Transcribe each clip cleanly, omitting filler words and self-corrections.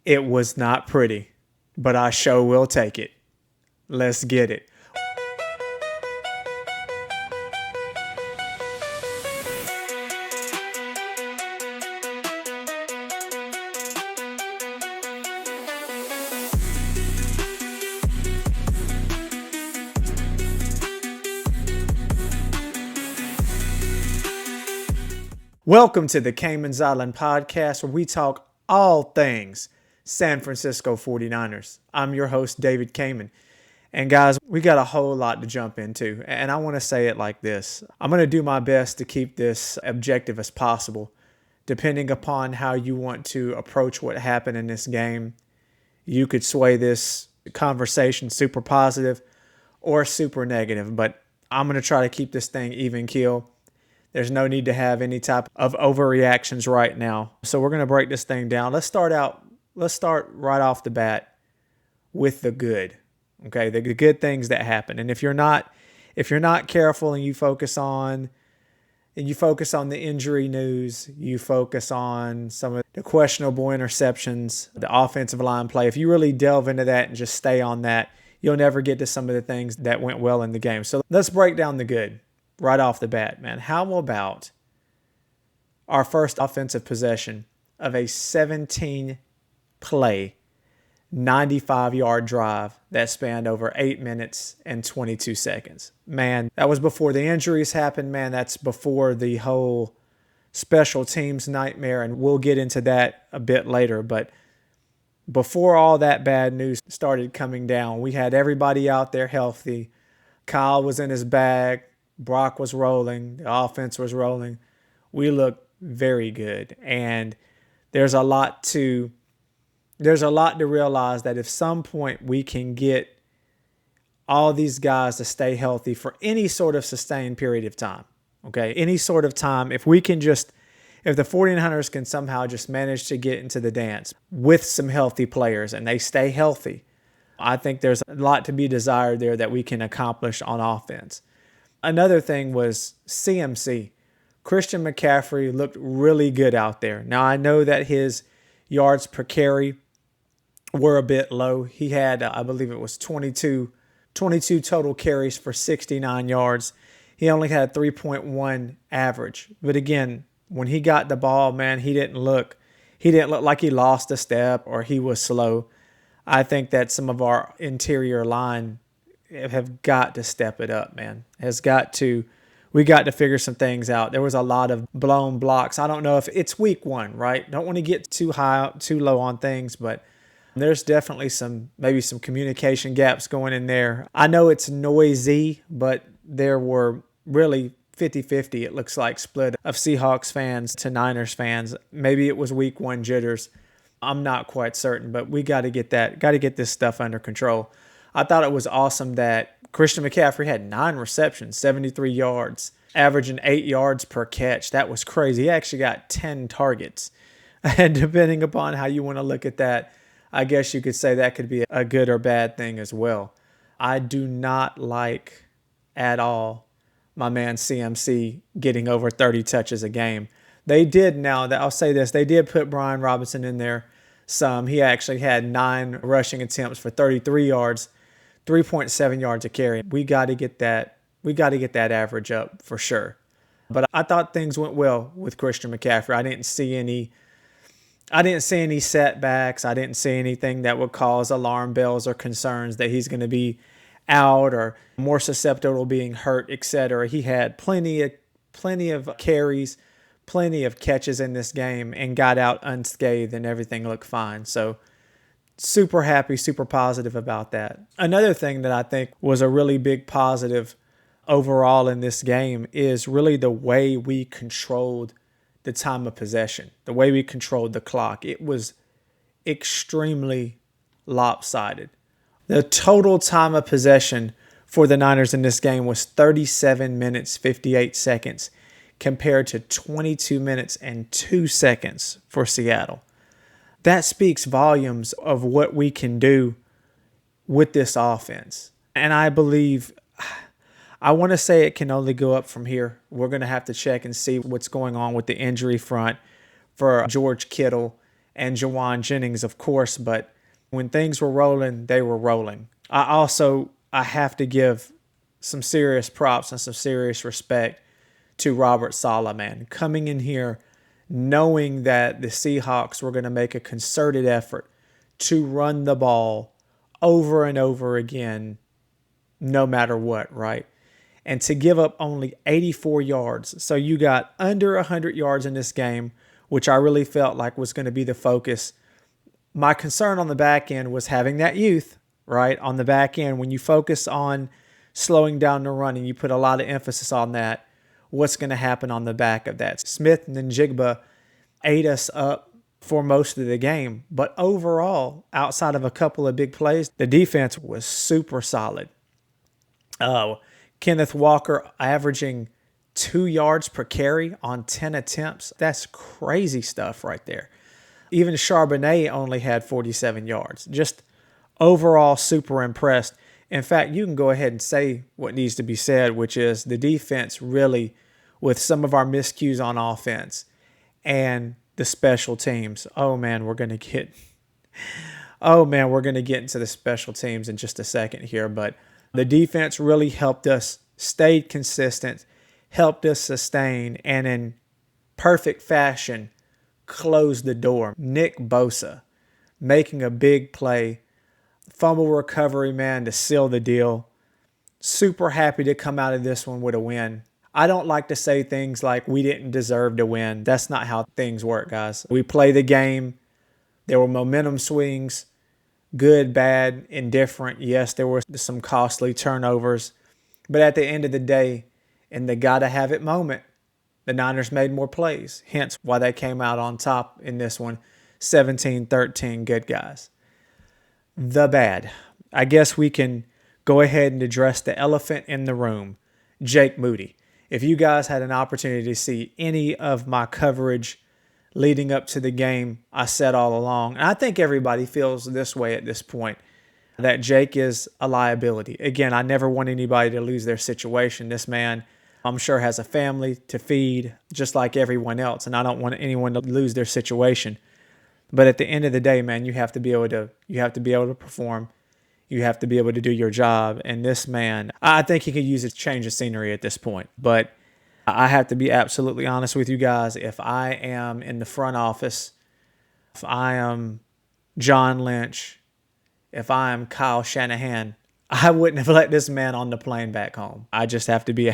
It was not pretty, but I sure will take it. Let's get it. Welcome to the Cayman's Island podcast, where we talk all things San Francisco 49ers. I'm your host, David Cayman. And guys, we got a whole lot to jump into. And I want to say it like this. I'm going to do my best to keep this objective as possible. Depending upon how you want to approach what happened in this game, you could sway this conversation super positive or super negative. But I'm going to try to keep this thing even keel. There's no need to have any type of overreactions right now. So we're going to break this thing down. Let's start right off the bat with the good. Okay, the good things that happen. And if you're not careful and you focus on the injury news, you focus on some of the questionable interceptions, the offensive line play, if you really delve into that and just stay on that, you'll never get to some of the things that went well in the game. So let's break down the good. Right off the bat, man. How about our first offensive possession of a 17-play, 95-yard drive that spanned over 8 minutes and 22 seconds? Man, that was before the injuries happened, man. That's before the whole special teams nightmare, and we'll get into that a bit later. But before all that bad news started coming down, we had everybody out there healthy. Kyle was in his bag. Brock was rolling. The offense was rolling. We looked very good. And there's a lot to realize that if some point we can get all these guys to stay healthy for any sort of sustained period of time, okay, any sort of time, if the 49ers can somehow just manage to get into the dance with some healthy players and they stay healthy, I think there's a lot to be desired there that we can accomplish on offense. Another thing was CMC. Christian McCaffrey looked really good out there. Now, I know that his yards per carry were a bit low. He had, I believe it was 22 total carries for 69 yards. He only had 3.1 average. But again, when he got the ball, man, he didn't look like he lost a step or he was slow. I think that some of our interior line have got to step it up, man. We got to figure some things out. There was a lot of blown blocks. I don't know if it's week one, right? Don't want to get too low on things, but there's definitely maybe some communication gaps going in there. I know it's noisy, but there were really 50-50, it looks like, split of Seahawks fans to Niners fans. Maybe it was week one jitters. I'm not quite certain, but we got to get this stuff under control. I thought it was awesome that Christian McCaffrey had 9 receptions, 73 yards, averaging 8 yards per catch. That was crazy. He actually got 10 targets. And depending upon how you want to look at that, I guess you could say that could be a good or bad thing as well. I do not like at all my man CMC getting over 30 touches a game. They did I'll say this, they did put Brian Robinson in there some. He actually had 9 rushing attempts for 33 yards. 3.7 yards a carry. We got to get that average up for sure. But I thought things went well with Christian McCaffrey. I didn't see any setbacks. I didn't see anything that would cause alarm bells or concerns that he's going to be out or more susceptible to being hurt, etc. He had plenty of carries, plenty of catches in this game and got out unscathed and everything looked fine. So super happy, super positive about that. Another thing that I think was a really big positive overall in this game is really the way we controlled the time of possession, the way we controlled the clock. It was extremely lopsided. The total time of possession for the Niners in this game was 37 minutes, 58 seconds, compared to 22 minutes and 2 seconds for Seattle. That speaks volumes of what we can do with this offense. And I believe, I want to say it can only go up from here. We're going to have to check and see what's going on with the injury front for George Kittle and Jawan Jennings, of course, but when things were rolling, they were rolling. I have to give some serious props and some serious respect to Robert Saleh, man. Coming in here knowing that the Seahawks were going to make a concerted effort to run the ball over and over again, no matter what, right? And to give up only 84 yards. So you got under 100 yards in this game, which I really felt like was going to be the focus. My concern on the back end was having that youth, right? On the back end, when you focus on slowing down the run and you put a lot of emphasis on that, what's going to happen on the back of that? Smith and then Jigba ate us up for most of the game. But overall, outside of a couple of big plays, the defense was super solid. Kenneth Walker averaging 2 yards per carry on 10 attempts. That's crazy stuff right there. Even Charbonnet only had 47 yards. Just overall super impressed. In fact, you can go ahead and say what needs to be said, which is the defense really, with some of our miscues on offense and the special teams. Oh man, we're going to get into the special teams in just a second here, but the defense really helped us, stayed consistent, helped us sustain, and in perfect fashion, close the door. Nick Bosa making a big play, fumble recovery, man, to seal the deal. Super happy to come out of this one with a win. I don't like to say things like we didn't deserve to win. That's not how things work, guys. We play the game. There were momentum swings, good, bad, indifferent. Yes, there were some costly turnovers. But at the end of the day, in the gotta-have-it moment, the Niners made more plays, hence why they came out on top in this one, 17-13, good guys. The bad. I guess we can go ahead and address the elephant in the room, Jake Moody. If you guys had an opportunity to see any of my coverage leading up to the game, I said all along, and I think everybody feels this way at this point, that Jake is a liability. Again, I never want anybody to lose their situation. This man, I'm sure, has a family to feed just like everyone else, and I don't want anyone to lose their situation. But at the end of the day, man, you have to be able to perform. You have to be able to do your job. And this man, I think he could use a change of scenery at this point. But I have to be absolutely honest with you guys. If I am in the front office, if I am John Lynch, if I am Kyle Shanahan, I wouldn't have let this man on the plane back home. I just have to be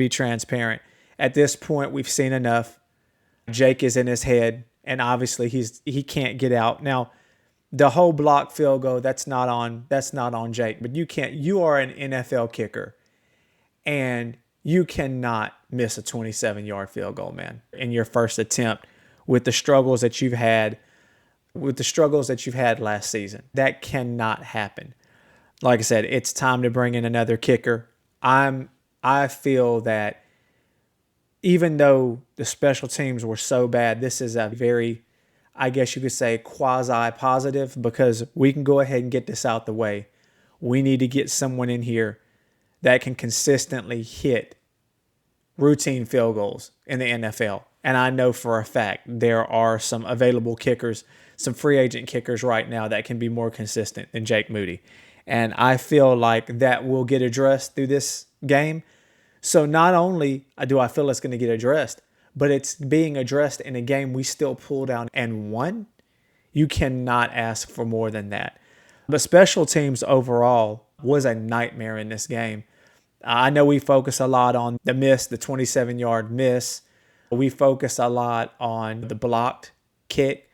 transparent. At this point, we've seen enough. Jake is in his head, and obviously he can't get out. Now, the whole block field goal, that's not on Jake, but you are an NFL kicker, and you cannot miss a 27-yard field goal, man, in your first attempt with the struggles that you've had last season. That cannot happen. Like I said, it's time to bring in another kicker. I feel that even though the special teams were so bad, this is a very, I guess you could say, quasi-positive, because we can go ahead and get this out the way. We need to get someone in here that can consistently hit routine field goals in the NFL. And I know for a fact there are some available kickers, some free agent kickers right now that can be more consistent than Jake Moody. And I feel like that will get addressed through this game. So not only do I feel it's going to get addressed, but it's being addressed in a game we still pulled down and won. You cannot ask for more than that. But special teams overall was a nightmare in this game. I know we focus a lot on the 27-yard miss. We focus a lot on the blocked kick.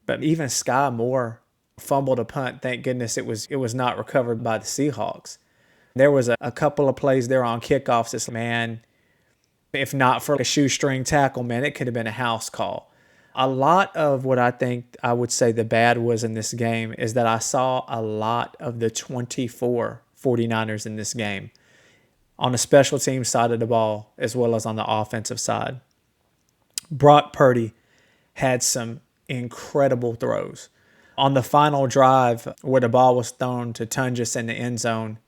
But even Sky Moore fumbled a punt. Thank goodness it was not recovered by the Seahawks. There was a couple of plays there on kickoffs. This man, if not for a shoestring tackle, man, it could have been a house call. A lot of what I think I would say the bad was in this game is that I saw a lot of the 24 49ers in this game on the special team side of the ball as well as on the offensive side. Brock Purdy had some incredible throws. On the final drive where the ball was thrown to Tungus in the end zone,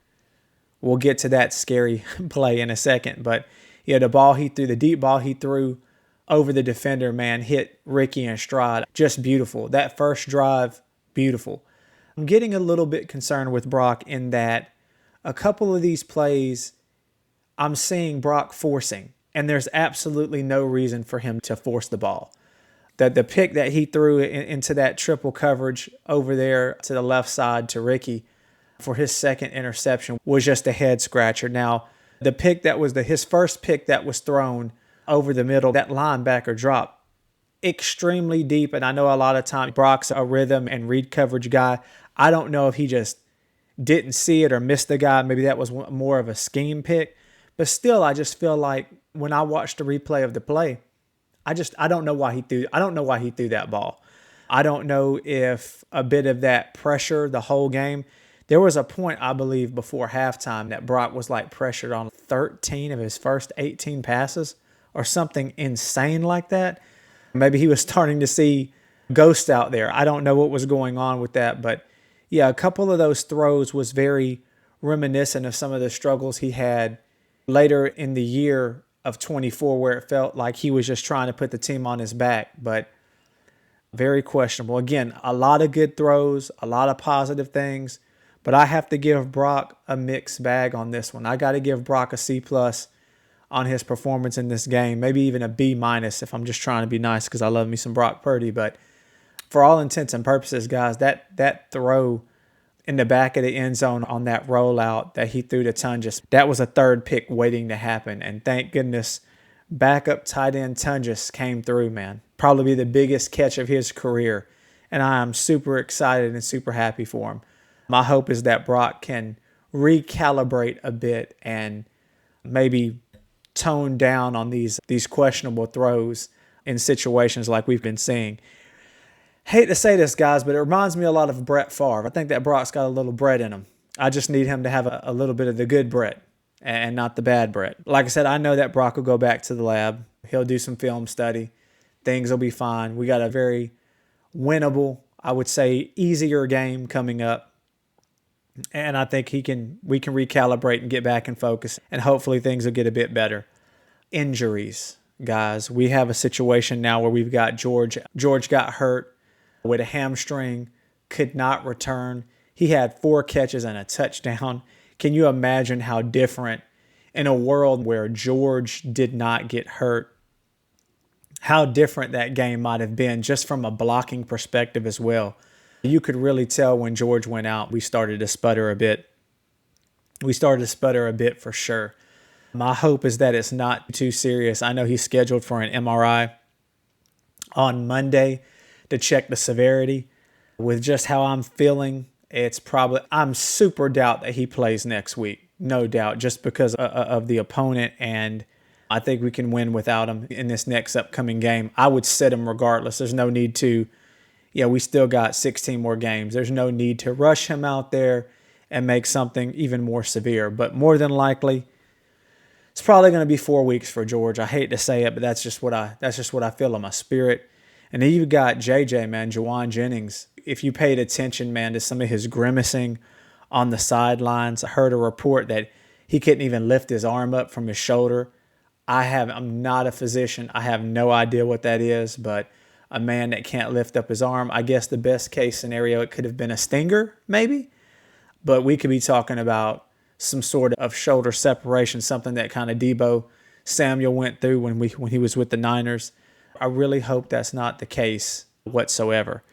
we'll get to that scary play in a second. But yeah, the deep ball he threw over the defender, man, hit Ricky in stride. Just beautiful. That first drive, beautiful. I'm getting a little bit concerned with Brock in that a couple of these plays I'm seeing Brock forcing, and there's absolutely no reason for him to force the ball. The pick that he threw into that triple coverage over there to the left side to Ricky for his second interception was just a head scratcher. Now, the pick that was his first pick that was thrown over the middle, that linebacker drop extremely deep. And I know a lot of times Brock's a rhythm and read coverage guy. I don't know if he just didn't see it or missed the guy. Maybe that was more of a scheme pick. But still, I just feel like when I watched the replay of the play, I don't know why he threw that ball. I don't know if a bit of that pressure the whole game. There was a point, I believe, before halftime that Brock was like pressured on 13 of his first 18 passes or something insane like that. Maybe he was starting to see ghosts out there. I don't know what was going on with that. But yeah, a couple of those throws was very reminiscent of some of the struggles he had later in the year of 24, where it felt like he was just trying to put the team on his back. But very questionable. Again, a lot of good throws, a lot of positive things. But I have to give Brock a mixed bag on this one. I got to give Brock a C+ on his performance in this game. Maybe even a B- if I'm just trying to be nice because I love me some Brock Purdy. But for all intents and purposes, guys, that throw in the back of the end zone on that rollout that he threw to Tunges, that was a third pick waiting to happen. And thank goodness backup tight end Tunges came through, man. Probably the biggest catch of his career. And I am super excited and super happy for him. My hope is that Brock can recalibrate a bit and maybe tone down on these questionable throws in situations like we've been seeing. Hate to say this, guys, but it reminds me a lot of Brett Favre. I think that Brock's got a little Brett in him. I just need him to have a little bit of the good Brett and not the bad Brett. Like I said, I know that Brock will go back to the lab. He'll do some film study. Things will be fine. We got a very winnable, I would say, easier game coming up. And I think we can recalibrate and get back in focus, and hopefully things will get a bit better. Injuries, guys. We have a situation now where we've got George. George got hurt with a hamstring, could not return. He had 4 catches and a touchdown. Can you imagine how different in a world where George did not get hurt, how different that game might have been just from a blocking perspective as well? You could really tell when George went out, we started to sputter a bit. We started to sputter a bit for sure. My hope is that it's not too serious. I know he's scheduled for an MRI on Monday to check the severity. With just how I'm feeling, I'm super doubt that he plays next week. No doubt, just because of the opponent, and I think we can win without him in this next upcoming game. I would sit him regardless. There's no need to. Yeah, we still got 16 more games. There's no need to rush him out there and make something even more severe. But more than likely, it's probably going to be 4 weeks for George. I hate to say it, but that's just what I feel in my spirit. And then you've got JJ, man, Juwan Jennings. If you paid attention, man, to some of his grimacing on the sidelines, I heard a report that he couldn't even lift his arm up from his shoulder. I'm not a physician. I have no idea what that is, but a man that can't lift up his arm. I guess the best case scenario, it could have been a stinger, maybe. But we could be talking about some sort of shoulder separation, something that kind of Deebo Samuel went through when he was with the Niners. I really hope that's not the case whatsoever.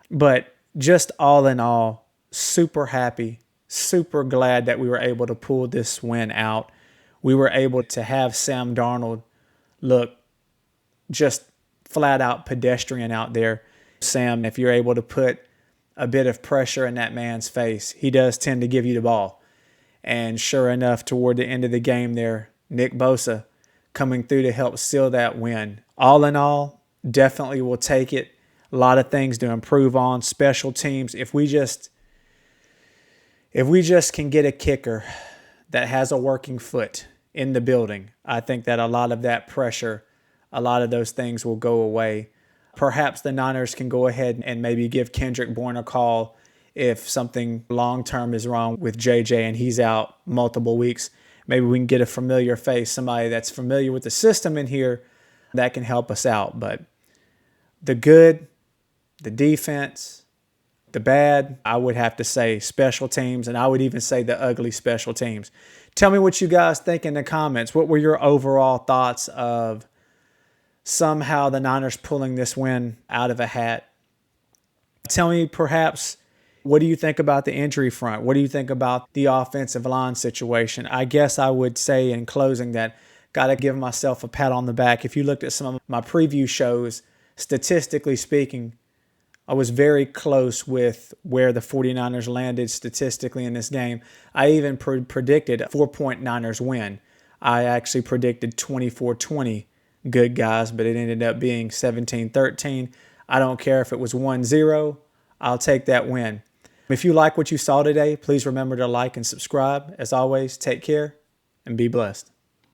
But just all in all, super happy, super glad that we were able to pull this win out. We were able to have Sam Darnold look just flat out pedestrian out there. Sam, if you're able to put a bit of pressure in that man's face, he does tend to give you the ball. And sure enough, toward the end of the game there, Nick Bosa coming through to help seal that win. All in all, definitely will take it. A lot of things to improve on. Special teams. If we just can get a kicker that has a working foot in the building, I think that a lot of that pressure, a lot of those things will go away. Perhaps the Niners can go ahead and maybe give Kendrick Bourne a call if something long-term is wrong with JJ and he's out multiple weeks. Maybe we can get a familiar face, somebody that's familiar with the system in here that can help us out. But the good, the defense, the bad, I would have to say special teams, and I would even say the ugly special teams. Tell me what you guys think in the comments. What were your overall thoughts of somehow the Niners pulling this win out of a hat? Tell me perhaps, what do you think about the injury front? What do you think about the offensive line situation? I guess I would say in closing that got to give myself a pat on the back. If you looked at some of my preview shows, statistically speaking, I was very close with where the 49ers landed statistically in this game. I even predicted a 4-point Niners win. I actually predicted 24-20, good guys, but it ended up being 17-13. I don't care if it was 1-0. I'll take that win. If you like what you saw today, please remember to like and subscribe. As always, take care and be blessed.